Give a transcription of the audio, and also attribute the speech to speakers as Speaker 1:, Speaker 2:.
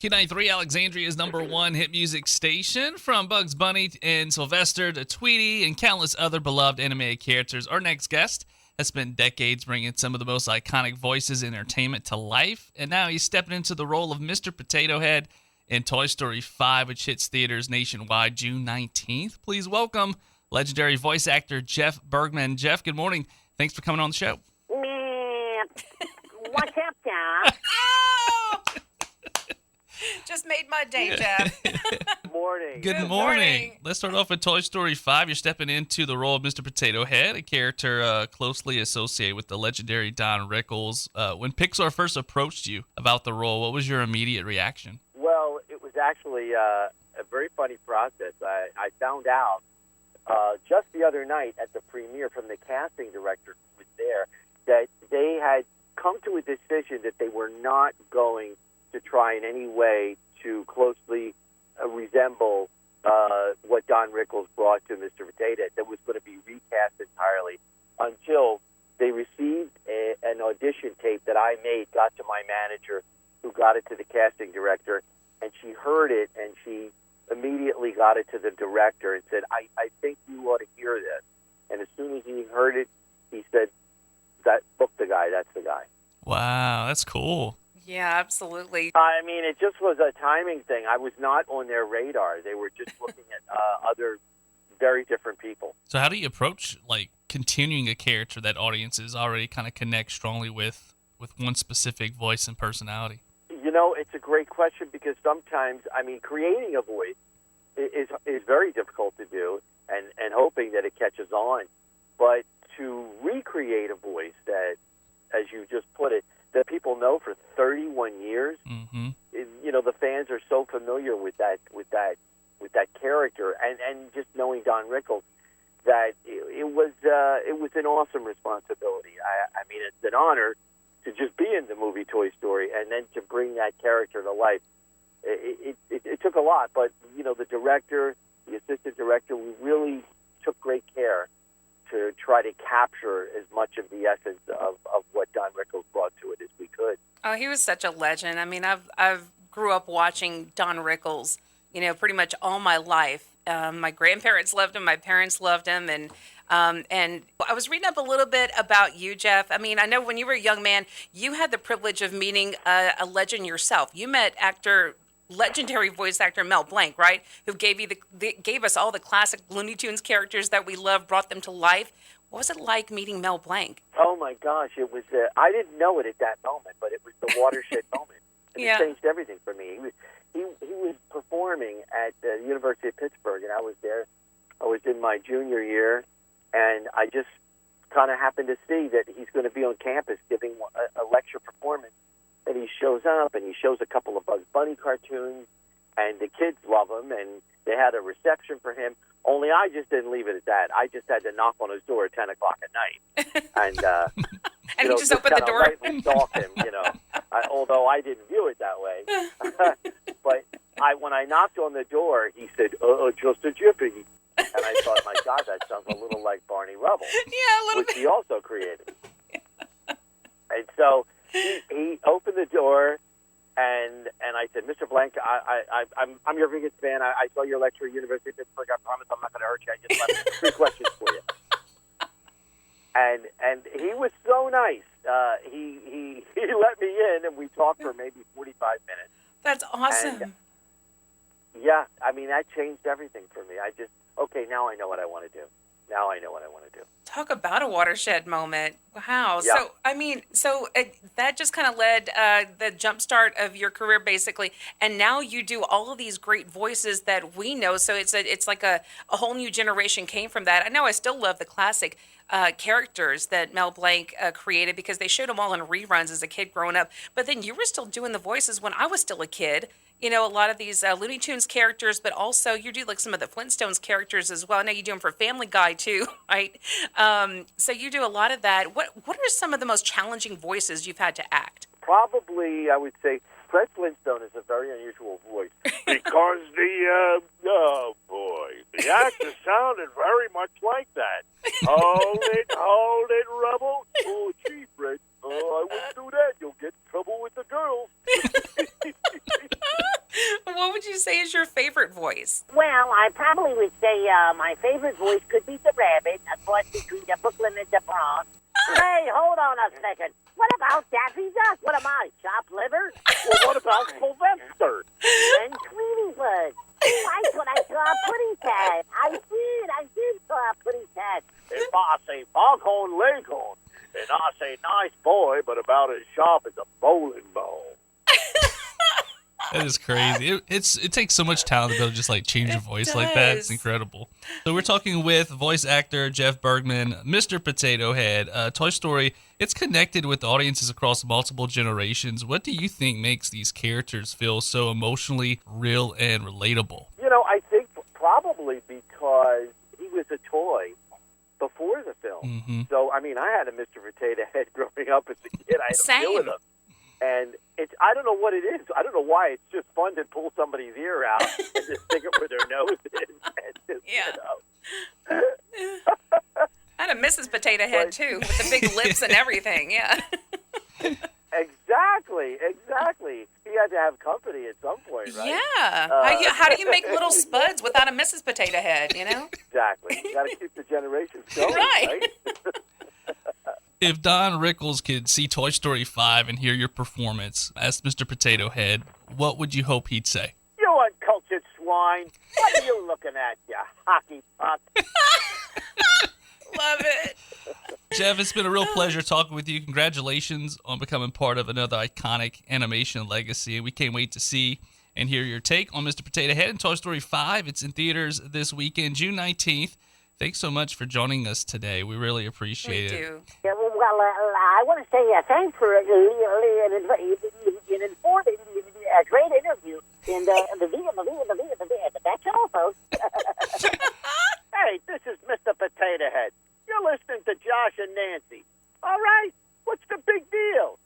Speaker 1: Q93 Alexandria's #1 hit music station. From Bugs Bunny and Sylvester to Tweety and countless other beloved animated characters, our next guest has spent decades bringing some of the most iconic voices in entertainment to life, and now he's stepping into the role of Mr. Potato Head in Toy Story 5, which hits theaters nationwide June 19th. Please welcome legendary voice actor Jeff Bergman. Jeff, good morning. Thanks for coming on the show.
Speaker 2: What's up, Doc?
Speaker 3: Just made my day, Jeff.
Speaker 2: Morning.
Speaker 1: Good morning. Let's start off with Toy Story 5. You're stepping into the role of Mr. Potato Head, a character closely associated with the legendary Don Rickles. When Pixar first approached you about the role, what was your immediate reaction?
Speaker 2: Well, it was actually a very funny process. I found out just the other night at the premiere from the casting director who was there that they had come to a decision that they were not going to try in any way to closely resemble what Don Rickles brought to Mr. Potato Head. That was going to be recast entirely until they received an audition tape that I made, got to my manager, who got it to the casting director, and she heard it, and she immediately got it to the director and said, I think you ought to hear this. And as soon as he heard it, he said, book the guy, that's the guy.
Speaker 1: Wow, that's cool.
Speaker 3: Yeah, absolutely.
Speaker 2: I mean, it just was a timing thing. I was not on their radar. They were just looking at other very different people.
Speaker 1: So how do you approach, continuing a character that audiences already kind of connect strongly with one specific voice and personality?
Speaker 2: You know, it's a great question because sometimes, creating a voice is very difficult to do and hoping that it catches on. But to recreate a voice that, as you just put it, that people know for 31 years, the fans are so familiar with that character, and just knowing Don Rickles, that it was an awesome responsibility. I mean, it's an honor to just be in the movie Toy Story, and then to bring that character to life. It took a lot, but the director, the assistant director, we really took great care to try to capture as much of the essence of what Don Rickles brought to it as we could.
Speaker 3: Oh, he was such a legend. I mean, I've grew up watching Don Rickles, pretty much all my life. My grandparents loved him. My parents loved him. And I was reading up a little bit about you, Jeff. I mean, I know when you were a young man, you had the privilege of meeting a legend yourself. You met legendary voice actor Mel Blanc, right? Who gave us all the classic Looney Tunes characters that we love, brought them to life. What was it like meeting Mel Blanc?
Speaker 2: Oh my gosh, it was. I didn't know it at that moment, but it was the watershed moment. And It changed everything for me. He was performing at the University of Pittsburgh, and I was there. I was in my junior year, and I just kind of happened to see that he's going to be on campus giving a lecture performance. And he shows up, and he shows a couple of Bugs Bunny cartoons, and the kids love him, and they had a reception for him. Only I just didn't leave it at that. I just had to knock on his door at 10 o'clock at night. And
Speaker 3: he just opened the door.
Speaker 2: Lightly stalk him, although I didn't view it that way. But when I knocked on the door, he said, just a jiffy. And I thought, my God, that sounds a little like Barney Rubble.
Speaker 3: Yeah, a little
Speaker 2: which he also created. And so he opened the door, and I said, Mr. Blanc, I'm your biggest fan. I saw your lecture at University of Pittsburgh. I promise I'm not going to hurt you. I just have 3 questions for you. And he was so nice. He let me in, and we talked for maybe 45 minutes.
Speaker 3: That's awesome.
Speaker 2: And, that changed everything for me. Now I know what I want to do.
Speaker 3: Talk about a watershed moment. Wow.
Speaker 2: Yeah.
Speaker 3: So that just kind of led the jumpstart of your career, basically. And now you do all of these great voices that we know. So it's like a whole new generation came from that. I know I still love the classic characters that Mel Blanc created because they showed them all in reruns as a kid growing up. But then you were still doing the voices when I was still a kid. A lot of these Looney Tunes characters, but also you do some of the Flintstones characters as well. I know you do them for Family Guy too, right? So you do a lot of that. What are some of the most challenging voices you've had to act?
Speaker 2: Probably, I would say, Fred Flintstone is a very unusual voice because the actor sounded very much like that. Hold it, Rubble. Oh, gee, Fred. I wouldn't do that. You'll get in trouble with the girls.
Speaker 3: would you say is your favorite voice?
Speaker 4: Well, I probably would say my favorite voice could be the rabbit, of course, between the Brooklyn and the Bronx. Hey, hold on a second. What about Daffy Duck? What am I, chopped liver?
Speaker 2: Well, what about Sylvester?
Speaker 4: And Tweety was. Why could I saw a Putty Cat? I did saw a Putty Cat.
Speaker 2: If I say foghorn leghorn, and I say nice boy, but about as sharp as a bowling ball.
Speaker 1: That is crazy. It takes so much talent to be able to just like change your voice like that. It's incredible. So we're talking with voice actor Jeff Bergman, Mr. Potato Head. Toy Story, it's connected with audiences across multiple generations. What do you think makes these characters feel so emotionally real and relatable?
Speaker 2: You know, I think probably because he was a toy before the film.
Speaker 1: Mm-hmm.
Speaker 2: So, I mean, I had a Mr. Potato Head growing up as a kid. I had
Speaker 3: Same.
Speaker 2: to deal with him. And I don't know what it is. I don't know why. It's just fun to pull somebody's ear out and just stick it where their nose is. And just,
Speaker 3: Yeah. I had a Mrs. Potato Head, too, with the big lips and everything, yeah.
Speaker 2: Exactly. He had to have company at some point, right?
Speaker 3: Yeah. How do you make little spuds without a Mrs. Potato Head, you know?
Speaker 2: Exactly. You got to keep the generations going,
Speaker 3: Right.
Speaker 1: If Don Rickles could see Toy Story 5 and hear your performance as Mr. Potato Head, what would you hope he'd say?
Speaker 2: You uncultured swine. What are you looking at, you hockey puck?
Speaker 3: Love it.
Speaker 1: Jeff, it's been a real pleasure talking with you. Congratulations on becoming part of another iconic animation legacy. And we can't wait to see and hear your take on Mr. Potato Head and Toy Story 5. It's in theaters this weekend, June 19th. Thanks so much for joining us today. We really appreciate it.
Speaker 3: We do.
Speaker 4: Yeah, well, I want to say thanks for an informative, great interview. And that's all, folks.
Speaker 2: Hey, this is Mr. Potato Head. You're listening to Josh and Nancy. All right? What's the big deal?